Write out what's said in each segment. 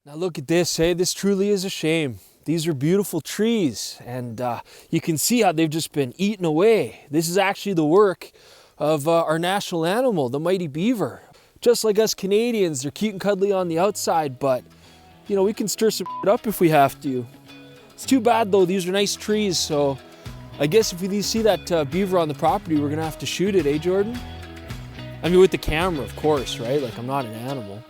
Now look at this, hey, this truly is a shame. These are beautiful trees, and you can see how they've just been eaten away. This is actually the work of our national animal, the mighty beaver. Just like us Canadians, they're cute and cuddly on the outside, but you know, we can stir some up if we have to. It's too bad though, these are nice trees, so I guess if we see that beaver on the property, we're gonna have to shoot it, eh, Jordan? I mean, with the camera, of course, right? Like, I'm not an animal.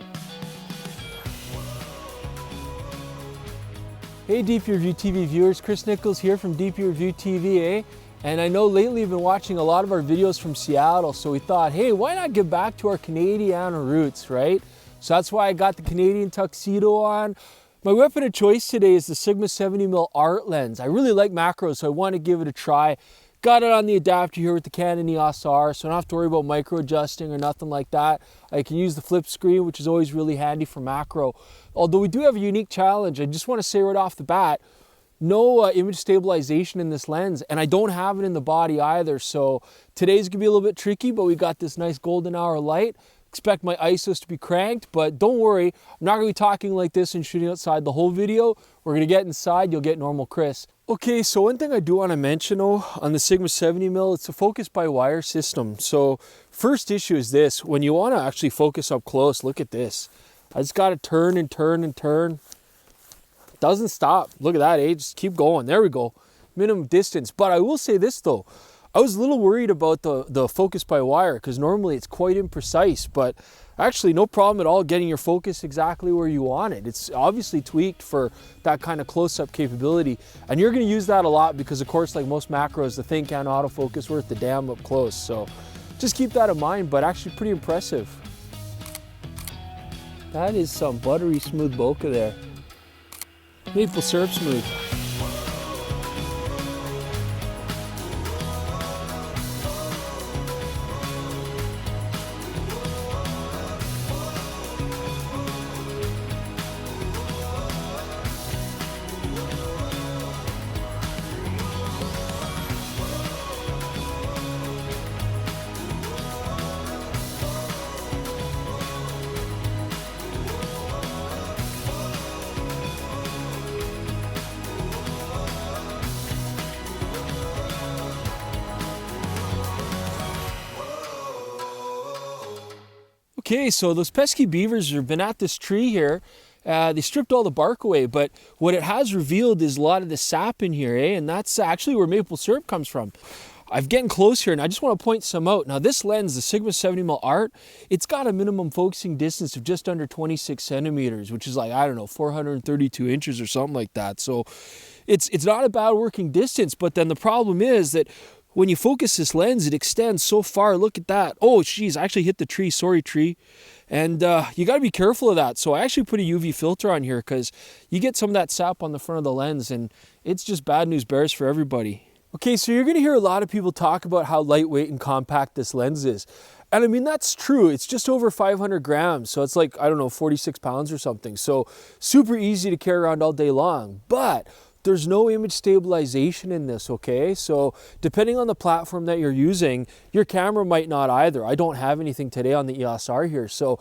Hey DPReview TV viewers, Chris Nichols here from DPReview TV, eh? And I know lately you've been watching a lot of our videos from Seattle, so we thought, hey, why not get back to our Canadian roots, right? So that's why I got the Canadian tuxedo on. My weapon of choice today is the Sigma 70mm Art lens. I really like macros, so I want to give it a try. Got it on the adapter here with the Canon EOS R, so I don't have to worry about micro adjusting or nothing like that. I can use the flip screen, which is always really handy for macro. Although we do have a unique challenge, I just want to say right off the bat, no image stabilization in this lens, and I don't have it in the body either. So today's gonna be a little bit tricky, but we got this nice golden hour light. Expect my ISOs to be cranked, but don't worry, I'm not gonna be talking like this and shooting outside the whole video. We're gonna get inside, you'll get normal Chris. Okay, so one thing I do wanna mention though, on the Sigma 70mm, it's a focus by wire system. So first issue is this, when you wanna actually focus up close, look at this. I just gotta turn and turn and turn. Doesn't stop, look at that, eh? Just keep going, there we go. Minimum distance, but I will say this though, I was a little worried about the focus by wire because normally it's quite imprecise, but actually no problem at all getting your focus exactly where you want it. It's obviously tweaked for that kind of close-up capability, and you're going to use that a lot because of course, like most macros, the thing can't autofocus worth the damn up close. So just keep that in mind, but actually pretty impressive. That is some buttery smooth bokeh there. Maple syrup smooth. Okay, so those pesky beavers have been at this tree here. They stripped all the bark away, but what it has revealed is a lot of the sap in here, eh? And that's actually where maple syrup comes from. I'm getting close here, and I just want to point some out. Now, this lens, the Sigma 70mm Art, it's got a minimum focusing distance of just under 26 centimeters, which is like, I don't know, 432 inches or something like that. So it's not a bad working distance, but then the problem is that when you focus this lens, it extends so far. Look at that. Oh, geez, I actually hit the tree. Sorry, tree. And you got to be careful of that. So I actually put a UV filter on here because you get some of that sap on the front of the lens, and it's just bad news bears for everybody. Okay, so you're going to hear a lot of people talk about how lightweight and compact this lens is. And I mean, that's true. It's just over 500 grams. So it's like, I don't know, 46 pounds or something. So super easy to carry around all day long. But there's no image stabilization in this, okay? So depending on the platform that you're using, your camera might not either. I don't have anything today on the EOS R here. So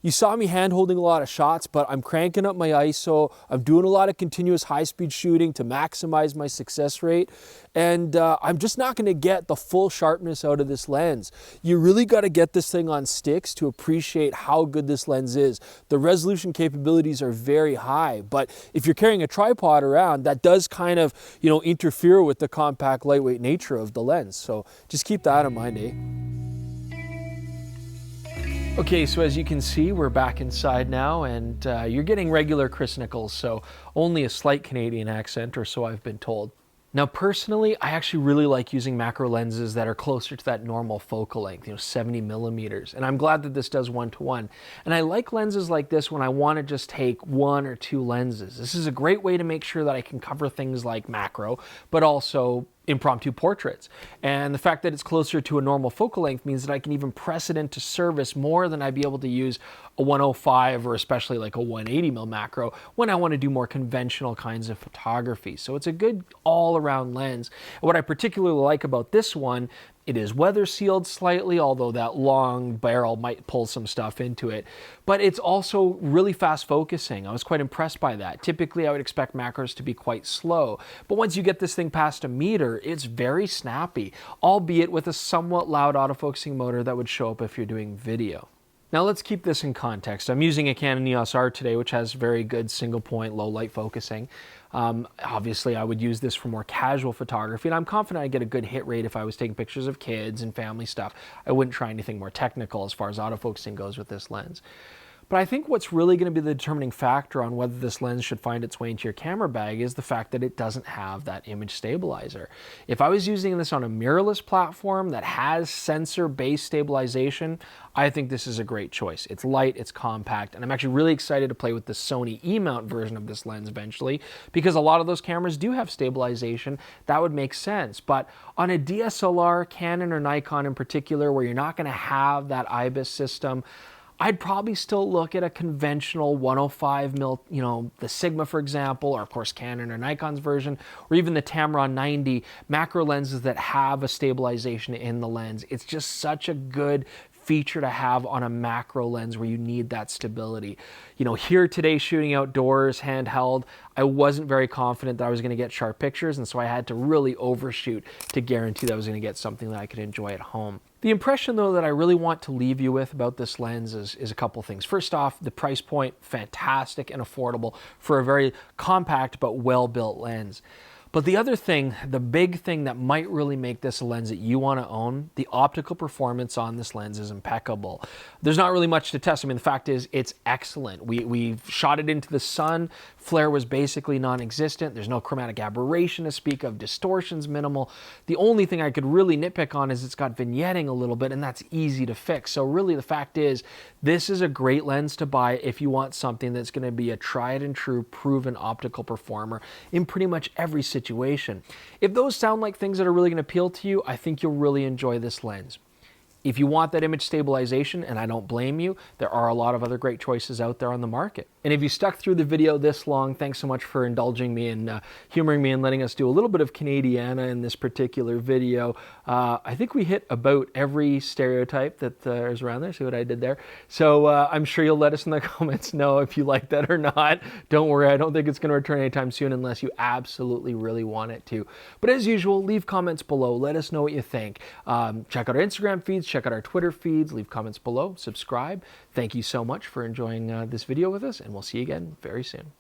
you saw me hand holding a lot of shots, but I'm cranking up my ISO. I'm doing a lot of continuous high-speed shooting to maximize my success rate. And I'm just not gonna get the full sharpness out of this lens. You really gotta get this thing on sticks to appreciate how good this lens is. The resolution capabilities are very high, but if you're carrying a tripod around, that does kind of, you know, interfere with the compact, lightweight nature of the lens. So just keep that in mind, eh? Okay, so as you can see, we're back inside now, and you're getting regular Chris Nichols, so only a slight Canadian accent, or so I've been told. Now, personally, I actually really like using macro lenses that are closer to that normal focal length, 70 millimeters. And I'm glad that this does 1:1. And I like lenses like this when I want to just take 1 or 2 lenses. This is a great way to make sure that I can cover things like macro, but also impromptu portraits. And the fact that it's closer to a normal focal length means that I can even press it into service more than I'd be able to use a 105 or especially like a 180mm macro when I want to do more conventional kinds of photography. So it's a good all-around lens. And what I particularly like about this one, it is weather sealed slightly, although that long barrel might pull some stuff into it. But it's also really fast focusing. I was quite impressed by that. Typically, I would expect macros to be quite slow. But once you get this thing past a meter, it's very snappy, albeit with a somewhat loud autofocusing motor that would show up if you're doing video. Now let's keep this in context. I'm using a Canon EOS R today, which has very good single point, low light focusing. Obviously, I would use this for more casual photography, and I'm confident I'd get a good hit rate if I was taking pictures of kids and family stuff. I wouldn't try anything more technical as far as autofocusing goes with this lens. But I think what's really going to be the determining factor on whether this lens should find its way into your camera bag is the fact that it doesn't have that image stabilizer. If I was using this on a mirrorless platform that has sensor-based stabilization, I think this is a great choice. It's light, it's compact, and I'm actually really excited to play with the Sony E-mount version of this lens eventually, because a lot of those cameras do have stabilization. That would make sense. But on a DSLR, Canon or Nikon in particular, where you're not going to have that IBIS system, I'd probably still look at a conventional 105mm, the Sigma, for example, or of course Canon or Nikon's version, or even the Tamron 90 macro lenses that have a stabilization in the lens. It's just such a good feature to have on a macro lens where you need that stability. Here today shooting outdoors, handheld, I wasn't very confident that I was going to get sharp pictures, and so I had to really overshoot to guarantee that I was going to get something that I could enjoy at home. The impression, though, that I really want to leave you with about this lens is a couple things. First off, the price point, fantastic and affordable for a very compact but well-built lens. But the other thing, the big thing that might really make this a lens that you want to own, the optical performance on this lens is impeccable. There's not really much to test. I mean, the fact is it's excellent. We've shot it into the sun. Flare was basically non-existent. There's no chromatic aberration to speak of. Distortion's minimal. The only thing I could really nitpick on is it's got vignetting a little bit, and that's easy to fix. So really the fact is this is a great lens to buy if you want something that's going to be a tried and true proven optical performer in pretty much every situation. If those sound like things that are really going to appeal to you, I think you'll really enjoy this lens. If you want that image stabilization, and I don't blame you, there are a lot of other great choices out there on the market. And if you stuck through the video this long, thanks so much for indulging me and humoring me and letting us do a little bit of Canadiana in this particular video. I think we hit about every stereotype that is around there. See what I did there? So I'm sure you'll let us in the comments know if you like that or not. Don't worry, I don't think it's going to return anytime soon unless you absolutely really want it to. But as usual, leave comments below. Let us know what you think. Check out our Instagram feeds, check out our Twitter feeds, leave comments below, subscribe. Thank you so much for enjoying this video with us, and we'll see you again very soon.